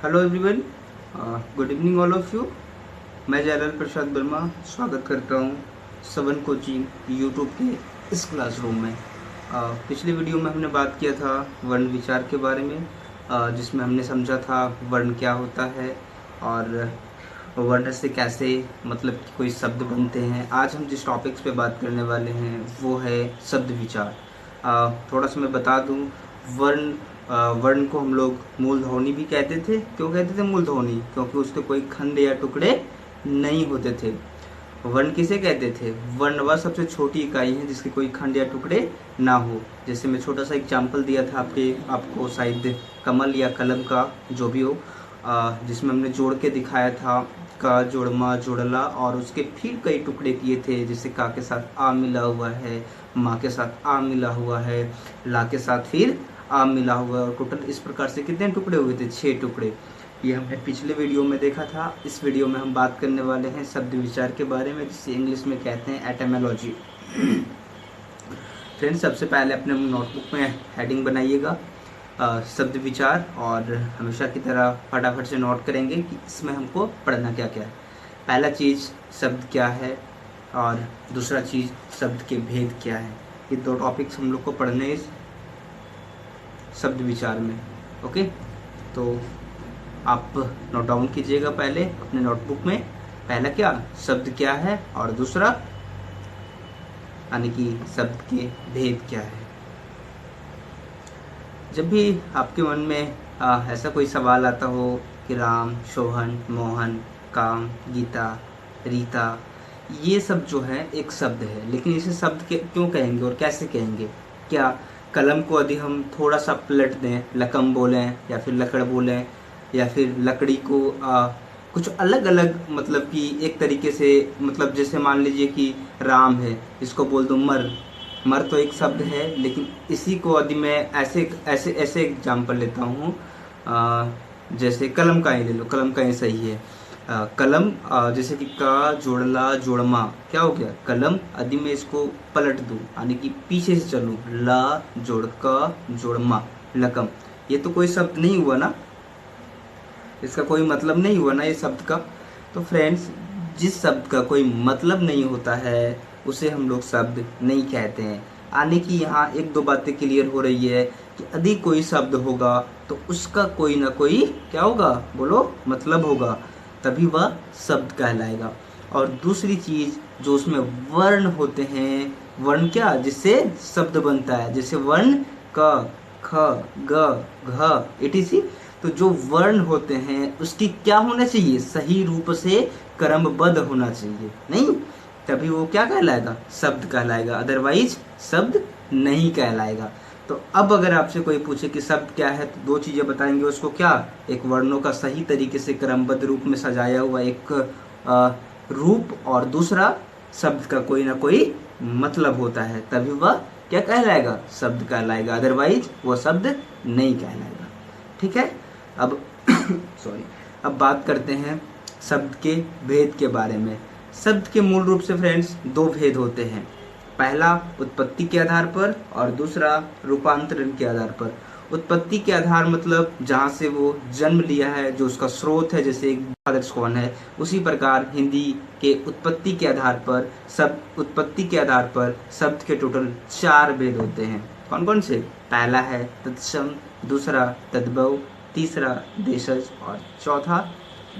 Hello everyone, good evening all of you. मैं जयलाल प्रसाद वर्मा स्वागत करता हूँ सवन कोचिंग यूट्यूब के इस क्लासरूम में। पिछले वीडियो में हमने बात किया था वर्ण विचार के बारे में, जिसमें हमने समझा था वर्ण क्या होता है और वर्ण से कैसे मतलब कि कोई शब्द बनते हैं। आज हम जिस टॉपिक्स पे बात करने वाले हैं वो है शब्द विचार। थोड़ा सा मैं बता दूं, वर्ण वर्ण को हम लोग मूल ध्वनि भी कहते थे। क्यों कहते थे मूल ध्वनि? क्योंकि उसके कोई खंड या टुकड़े नहीं होते थे। वर्ण किसे कहते थे? वर्ण वह सबसे छोटी इकाई है जिसके कोई खंड या टुकड़े ना हो। जैसे मैं छोटा सा एग्जाम्पल दिया था आपको शायद कमल या कलम का, जो भी हो, जिसमें हमने जोड़ के दिखाया था का, जोड़मा, जोड़ला, और उसके फिर कई टुकड़े किए थे। जैसे का के साथ आ मिला हुआ है, माँ के साथ आ मिला हुआ है, ला के साथ फिर आ मिला हुआ है, और टोटल इस प्रकार से कितने टुकड़े हुए थे? 6 टुकड़े। ये हमने पिछले वीडियो में देखा था। इस वीडियो में हम बात करने वाले हैं शब्द विचार के बारे में, जिसे इंग्लिश में कहते हैं एटमोलॉजी। फ्रेंड्स, सबसे पहले अपने नोटबुक में हेडिंग बनाइएगा शब्द विचार, और हमेशा की तरह फटाफट से नोट करेंगे कि इसमें हमको पढ़ना क्या क्या है। पहला चीज़ शब्द क्या है, और दूसरा चीज़ शब्द के भेद क्या है। ये दो टॉपिक्स हम लोग को पढ़ने इस शब्द विचार में। ओके, तो आप नोट डाउन कीजिएगा पहले अपने नोटबुक में। पहला क्या शब्द क्या है, और दूसरा यानी कि शब्द के भेद क्या है। जब भी आपके मन में ऐसा कोई सवाल आता हो कि राम, सोहन, मोहन, काम, गीता, रीता, ये सब जो है एक शब्द है, लेकिन इसे शब्द के क्यों कहेंगे और कैसे कहेंगे? क्या कलम को यदि हम थोड़ा सा पलट दें, लकम बोलें या फिर लकड़ बोलें, या फिर लकड़ी को कुछ अलग अलग मतलब कि एक तरीके से, मतलब जैसे मान लीजिए कि राम है, इसको बोल दो मर। मर तो एक शब्द है, लेकिन इसी को यदि मैं ऐसे ऐसे ऐसे एग्जाम्पल लेता हूँ, जैसे कलम का ही ले लो, कलम का ही सही है। कलम, जैसे कि का जोड़ला जोड़मा, क्या हो गया? कलम। यदि मैं इसको पलट दूँ यानी कि पीछे से चलूँ, ला जोड़ का जोड़मा, लकम, ये तो कोई शब्द नहीं हुआ ना, इसका कोई मतलब नहीं हुआ ना ये शब्द का। तो फ्रेंड्स, जिस शब्द का कोई मतलब नहीं होता है उसे हम लोग शब्द नहीं कहते हैं। आने की यहाँ एक दो बातें क्लियर हो रही है कि यदि कोई शब्द होगा तो उसका कोई ना कोई क्या होगा? बोलो, मतलब होगा, तभी वह शब्द कहलाएगा। और दूसरी चीज, जो उसमें वर्ण होते हैं, वर्ण क्या, जिससे शब्द बनता है, जैसे वर्ण क, ख, ग, घ, etc। तो जो वर्ण होते हैं उसकी क्या होना चाहिए? सही रूप से क्रमबद्ध होना चाहिए, नहीं? तभी वो क्या कहलाएगा? शब्द कहलाएगा, अदरवाइज शब्द नहीं कहलाएगा। तो अब अगर आपसे कोई पूछे कि शब्द क्या है, तो दो चीजें बताएंगे उसको। क्या? एक वर्णों का सही तरीके से क्रमबद्ध रूप में सजाया हुआ एक रूप, और दूसरा शब्द का कोई ना कोई मतलब होता है, तभी वह क्या कहलाएगा? शब्द कहलाएगा, अदरवाइज वह शब्द नहीं कहलाएगा। ठीक है, अब सॉरी, अब बात करते हैं शब्द के भेद के बारे में। शब्द के मूल रूप से फ्रेंड्स दो भेद होते हैं। पहला उत्पत्ति के आधार पर, और दूसरा रूपांतरण के आधार पर। उत्पत्ति के आधार मतलब जहाँ से वो जन्म लिया है, जो उसका स्रोत है, जैसे एक आदर्श कौन है। उसी प्रकार हिंदी के उत्पत्ति के आधार पर, उत्पत्ति के आधार पर शब्द के टोटल 4 भेद होते हैं। कौन कौन से? पहला है तत्सम, दूसरा तद्भव, तीसरा देशज, और चौथा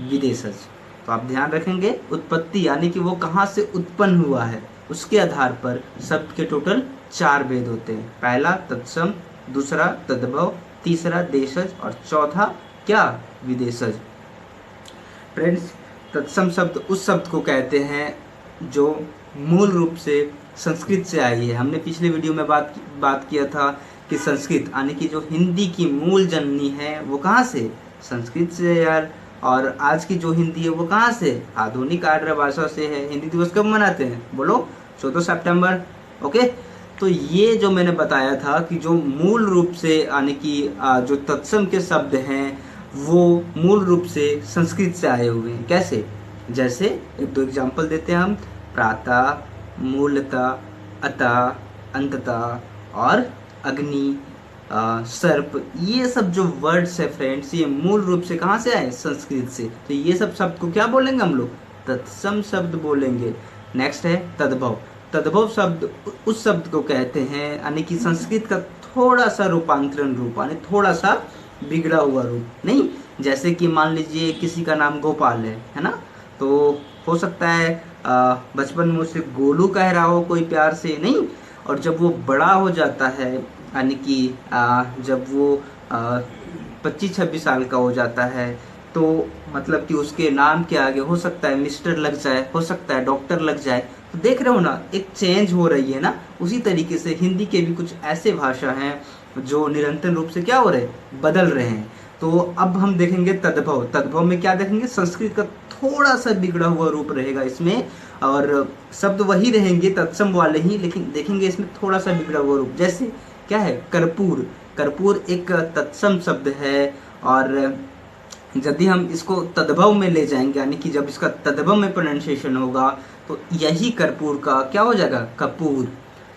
विदेशज। तो आप ध्यान रखेंगे, उत्पत्ति यानी कि वो कहाँ से उत्पन्न हुआ है, उसके आधार पर शब्द के टोटल 4 भेद होते हैं। पहला तत्सम, दूसरा तद्भव, तीसरा देशज, और चौथा क्या? विदेशज। फ्रेंड्स, तत्सम शब्द उस शब्द को कहते हैं जो मूल रूप से संस्कृत से आई है। हमने पिछले वीडियो में बात किया था कि संस्कृत यानी कि जो हिंदी की मूल जननी है वो कहाँ से? संस्कृत से यार। और आज की जो हिंदी है वो कहाँ से? आधुनिक आर्य भाषा से है। हिंदी दिवस कब मनाते हैं? बोलो, 14 सितंबर। ओके, तो ये जो मैंने बताया था कि जो मूल रूप से यानी कि जो तत्सम के शब्द हैं वो मूल रूप से संस्कृत से आए हुए हैं। कैसे? जैसे एक दो एग्जाम्पल देते हैं हम। प्रातः, मूलतः, अतः, अंततः, और अग्नि, सर्प, ये सब जो वर्ड्स है फ्रेंड्स, ये मूल रूप से कहाँ से आए? संस्कृत से। तो ये सब शब्द को क्या बोलेंगे हम लोग? तत्सम शब्द बोलेंगे। नेक्स्ट है तद्भव। तद्भव शब्द उस शब्द को कहते हैं, यानी कि संस्कृत का थोड़ा सा रूपांतरण रूप, यानी थोड़ा सा बिगड़ा हुआ रूप। नहीं, जैसे कि मान लीजिए किसी का नाम गोपाल है ना, तो हो सकता है बचपन में उसे गोलू कह रहा हो कोई प्यार से, नहीं, और जब वो बड़ा हो जाता है, यानी कि जब वो 25-26 साल का हो जाता है, तो मतलब कि उसके नाम के आगे हो सकता है मिस्टर लग जाए, हो सकता है डॉक्टर लग जाए। तो देख रहे हो ना, एक चेंज हो रही है ना। उसी तरीके से हिंदी के भी कुछ ऐसे भाषा हैं जो निरंतर रूप से क्या हो रहे हैं? बदल रहे हैं। तो अब हम देखेंगे तद्भव। तद्भव में क्या देखेंगे? संस्कृत का थोड़ा सा बिगड़ा हुआ रूप रहेगा इसमें, और शब्द वही रहेंगे तत्सम वाले ही, लेकिन देखेंगे इसमें थोड़ा सा बिगड़ा हुआ रूप। जैसे क्या है? कर्पूर। कर्पूर एक तत्सम शब्द है, और यदि हम इसको तद्भव में ले जाएंगे, यानी कि जब इसका तद्भव में प्रोनाउंसिएशन होगा, तो यही कर्पूर का क्या हो जाएगा? कपूर।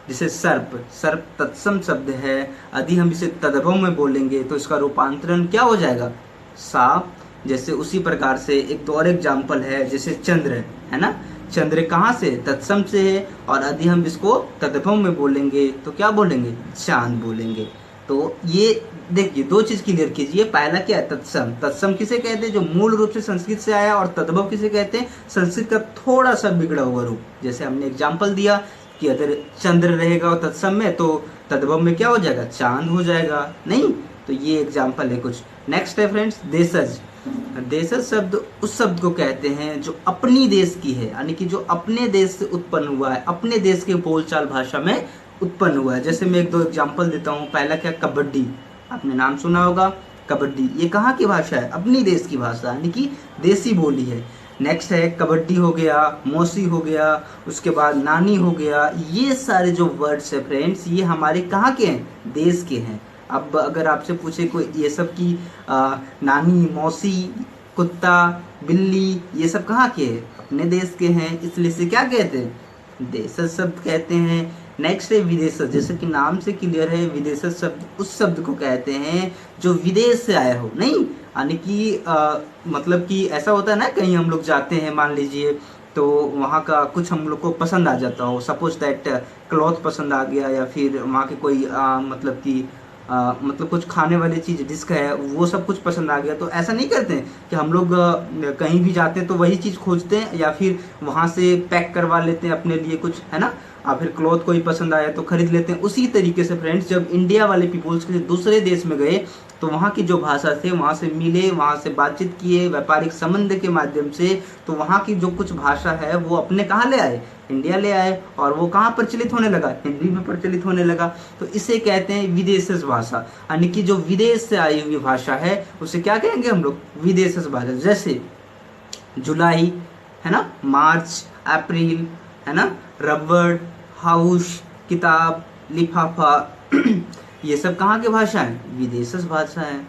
जैसे सर्प, सर्प तत्सम शब्द है, यदि हम इसे तद्भव में बोलेंगे तो इसका रूपांतरण क्या हो जाएगा? सांप। जैसे उसी प्रकार से एक तो और एग्जाम्पल है, जैसे चंद्र है ना, चंद्र कहाँ से? तत्सम से है, और यदि हम इसको तद्भव में बोलेंगे तो क्या बोलेंगे? चांद बोलेंगे। तो ये देखिए, दो चीज क्लियर कीजिए। पहला क्या है? तत्सम। तत्सम किसे कहते हैं? जो मूल रूप से संस्कृत से आया। और तद्भव किसे कहते हैं? संस्कृत का थोड़ा सा बिगड़ा हुआ रूप। जैसे हमने एग्जाम्पल दिया कि अगर चंद्र रहेगा तत्सम में, तो तद्भव में क्या हो जाएगा? चांद हो जाएगा। नहीं, तो ये एग्जाम्पल है कुछ। नेक्स्ट है फ्रेंड्स देशज। देशज शब्द उस शब्द को कहते हैं जो अपनी देश की है, यानी कि जो अपने देश से उत्पन्न हुआ है, अपने देश के बोलचाल भाषा में उत्पन्न हुआ है। जैसे मैं एक दो एग्जाम्पल देता हूँ। पहला क्या? कबड्डी। आपने नाम सुना होगा, कबड्डी। ये कहाँ की भाषा है? अपनी देश की भाषा, यानी कि देसी बोली है। नेक्स्ट है कबड्डी हो गया, मौसी हो गया, उसके बाद नानी हो गया। ये सारे जो वर्ड्स है फ्रेंड्स, ये हमारे कहाँ के हैं? देश के हैं। अब अगर आपसे पूछे कोई ये सब की नानी, मौसी, कुत्ता, बिल्ली, ये सब कहाँ के हैं? अपने देश के हैं, इसलिए से क्या कहते हैं? देशज शब्द कहते हैं। नेक्स्ट है विदेशज। जैसे कि नाम से क्लियर है, विदेशज शब्द उस शब्द को कहते हैं जो विदेश से आया हो। नहीं, यानी कि मतलब कि ऐसा होता है ना, कहीं हम लोग जाते हैं मान लीजिए, तो वहाँ का कुछ हम लोग को पसंद आ जाता हो, सपोज दैट क्लॉथ पसंद आ गया, या फिर वहाँ के कोई मतलब कि मतलब कुछ खाने वाली चीज़ डिस्क है, वो सब कुछ पसंद आ गया। तो ऐसा नहीं करते हैं कि हम लोग कहीं भी जाते हैं तो वही चीज़ खोजते हैं, या फिर वहाँ से पैक करवा लेते हैं अपने लिए कुछ, है ना, और फिर क्लॉथ कोई पसंद आया तो खरीद लेते हैं। उसी तरीके से फ्रेंड्स, जब इंडिया वाले पीपुल्स किसी दूसरे देश में गए, तो वहाँ की जो भाषा थे, वहाँ से मिले, वहाँ से बातचीत किए, व्यापारिक संबंध के माध्यम से, तो वहाँ की जो कुछ भाषा है वो अपने कहाँ ले आए? इंडिया ले आए। और वो कहाँ प्रचलित होने लगा? हिंदी में प्रचलित होने लगा। तो इसे कहते हैं विदेशज भाषा, यानी कि जो विदेश से आई हुई भाषा है उसे क्या कहेंगे हम लोग? विदेशज भाषा। जैसे जुलाई है ना, मार्च, अप्रैल है ना, रबड़, हाउस, किताब, लिफाफा ये सब कहाँ की भाषा है? विदेशज भाषा है।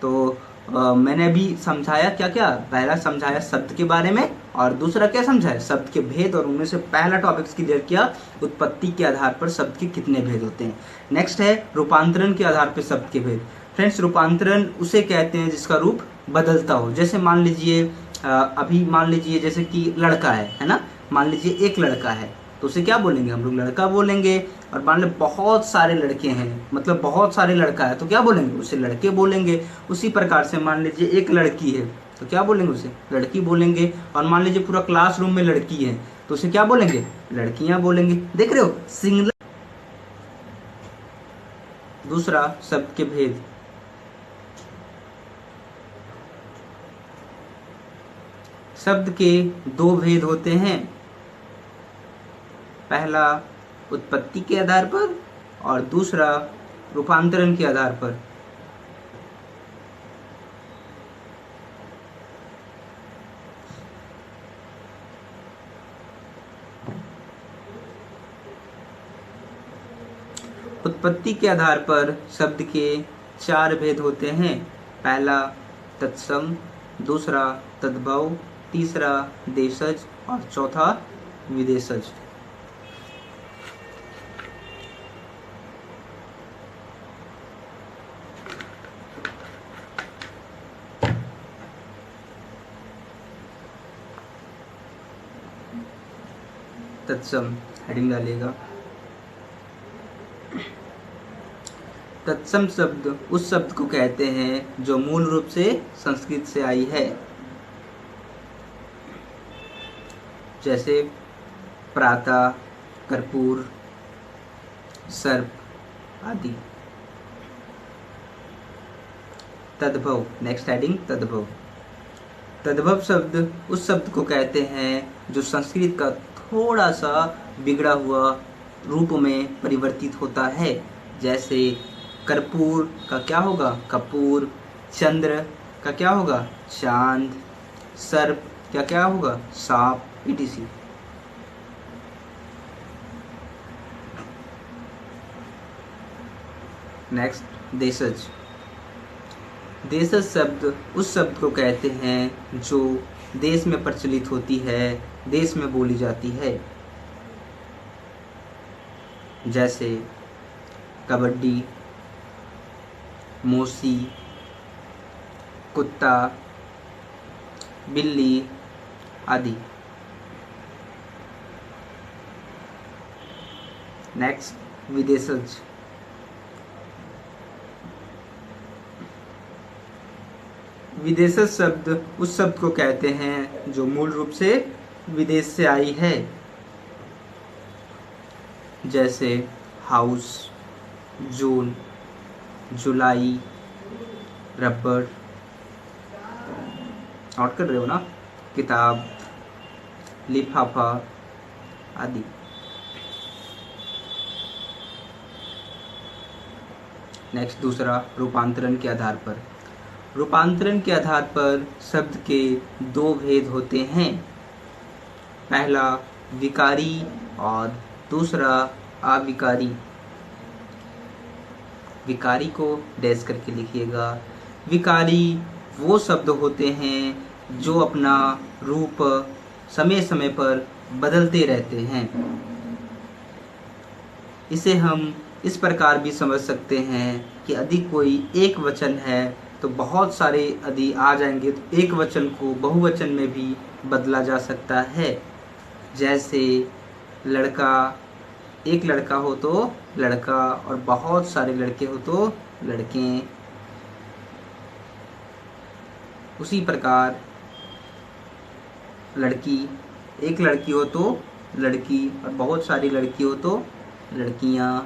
तो मैंने अभी समझाया क्या क्या? पहला समझाया शब्द के बारे में, और दूसरा क्या समझाया? शब्द के भेद। और उनमें से पहला टॉपिक क्लियर किया, उत्पत्ति के आधार पर शब्द के कितने भेद होते हैं। नेक्स्ट है रूपांतरण के आधार पर शब्द के भेद। फ्रेंड्स, रूपांतरण उसे कहते हैं जिसका रूप बदलता हो। जैसे मान लीजिए अभी मान लीजिए जैसे कि लड़का है ना, मान लीजिए एक लड़का है, तो उसे क्या बोलेंगे हम लोग? लड़का बोलेंगे। और मान लो बहुत सारे लड़के हैं, मतलब बहुत सारे लड़का है, तो क्या बोलेंगे? उसे लड़के बोलेंगे। उसी प्रकार से मान लीजिए एक लड़की है, तो क्या बोलेंगे? उसे लड़की बोलेंगे। और मान लीजिए पूरा क्लासरूम में लड़की है, तो उसे क्या बोलेंगे? लड़कियां बोलेंगे। देख रहे हो, सिंगुलर। दूसरा शब्द के भेद। शब्द के दो भेद होते हैं। पहला उत्पत्ति के आधार पर, और दूसरा रूपांतरण के आधार पर। उत्पत्ति के आधार पर शब्द के 4 भेद होते हैं। पहला तत्सम, दूसरा तद्भव, तीसरा देशज, और चौथा विदेशज। तत्सम हेडिंग डालिएगा। तत्सम शब्द उस शब्द को कहते हैं जो मूल रूप से संस्कृत से आई है, जैसे प्रातः, कर्पूर, सर्प आदि। तद्भव, नेक्स्ट हेडिंग तद्भव। तद्भव शब्द उस शब्द को कहते हैं जो संस्कृत का थोड़ा सा बिगड़ा हुआ रूप में परिवर्तित होता है, जैसे कर्पूर का क्या होगा कपूर, चंद्र का क्या होगा चांद, सर्प का क्या होगा सांप, etc। नेक्स्ट देशज। देशज शब्द उस शब्द को कहते हैं जो देश में प्रचलित होती है, देश में बोली जाती है, जैसे कबड्डी, मौसी, कुत्ता, बिल्ली आदि। नेक्स्ट विदेशज। विदेशज शब्द उस शब्द को कहते हैं जो मूल रूप से विदेश से आई है, जैसे हाउस, जून, जुलाई, रबड़, नोट कर रहे हो ना, किताब, लिफाफा आदि। नेक्स्ट दूसरा, रूपांतरण के आधार पर। रूपांतरण के आधार पर शब्द के दो भेद होते हैं, पहला विकारी और दूसरा अविकारी। विकारी को डैश करके लिखिएगा। विकारी वो शब्द होते हैं जो अपना रूप समय समय पर बदलते रहते हैं। इसे हम इस प्रकार भी समझ सकते हैं कि यदि कोई एक वचन है तो बहुत सारे यदि आ जाएंगे तो एक वचन को बहुवचन में भी बदला जा सकता है, जैसे लड़का, एक लड़का हो तो लड़का और बहुत सारे लड़के हो तो लड़के। उसी प्रकार लड़की, एक लड़की हो तो लड़की और बहुत सारी लड़की हो तो लड़कियां।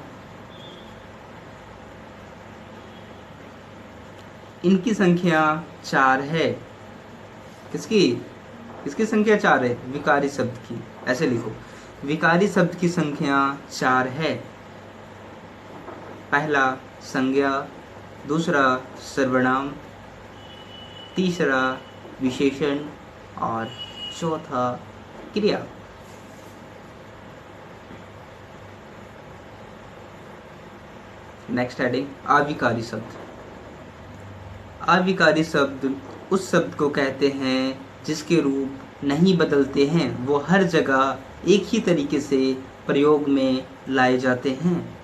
इनकी संख्या 4 है। किसकी किसकी संख्या 4 है? विकारी शब्द की। ऐसे लिखो, विकारी शब्द की संख्या 4 है। पहला संज्ञा, दूसरा सर्वनाम, तीसरा विशेषण और चौथा क्रिया। नेक्स्ट हेडिंग, अविकारी शब्द। अविकारी शब्द उस शब्द को कहते हैं जिसके रूप नहीं बदलते हैं, वो हर जगह एक ही तरीके से प्रयोग में लाए जाते हैं।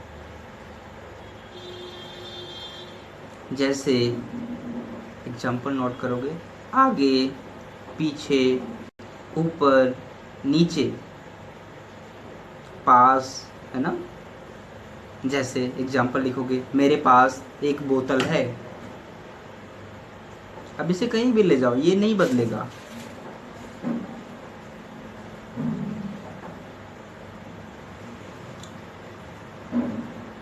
जैसे एग्जाम्पल नोट करोगे, आगे, पीछे, ऊपर, नीचे, पास, है ना। जैसे एग्जाम्पल लिखोगे, मेरे पास एक बोतल है। अब इसे कहीं भी ले जाओ, ये नहीं बदलेगा।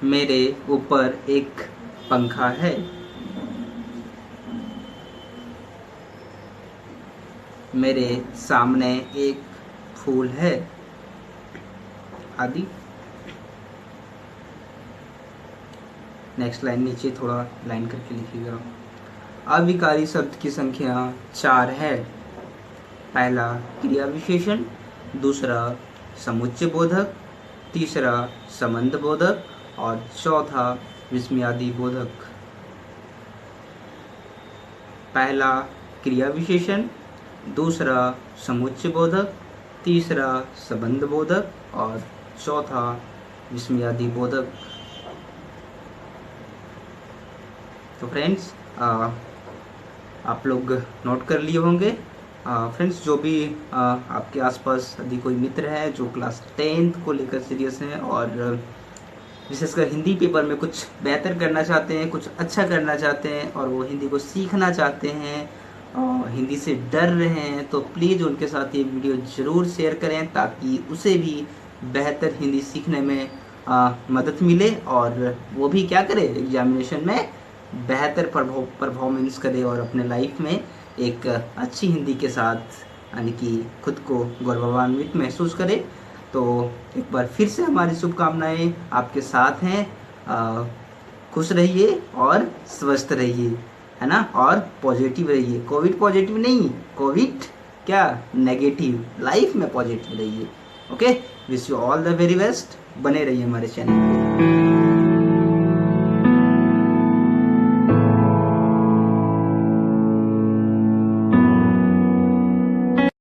मेरे ऊपर एक पंखा है। मेरे सामने एक फूल है आदि। नेक्स्ट लाइन नीचे थोड़ा लाइन करके लिखिएगा। अविकारी शब्द की संख्या 4 है। पहला क्रिया विशेषण, दूसरा समुच्चय बोधक, तीसरा संबंध बोधक और चौथा विस्मयादि बोधक। पहला क्रिया विशेषण, दूसरा समुच्चय बोधक, तीसरा संबंध बोधक और चौथा विस्मयादि बोधक। तो फ्रेंड्स, आप लोग नोट कर लिए होंगे फ्रेंड्स, जो भी आपके आसपास यदि कोई मित्र है जो क्लास 10th को लेकर सीरियस हैं और विशेषकर हिंदी पेपर में कुछ बेहतर करना चाहते हैं, कुछ अच्छा करना चाहते हैं और वो हिंदी को सीखना चाहते हैं और हिंदी से डर रहे हैं, तो प्लीज़ उनके साथ ये वीडियो ज़रूर शेयर करें ताकि उसे भी बेहतर हिंदी सीखने में मदद मिले और वो भी क्या करे, एग्जामिनेशन में बेहतर परफॉर्मेंस करे और अपने लाइफ में एक अच्छी हिंदी के साथ यानी कि खुद को गौरवान्वित महसूस करे। तो एक बार फिर से हमारी शुभकामनाएं आपके साथ हैं। खुश रहिए और स्वस्थ रहिए, है ना, और पॉजिटिव रहिए। कोविड पॉजिटिव नहीं, कोविड क्या नेगेटिव, लाइफ में पॉजिटिव रहिए। Okay, wish you all the very best. बने रहिए हमारे चैनल पे।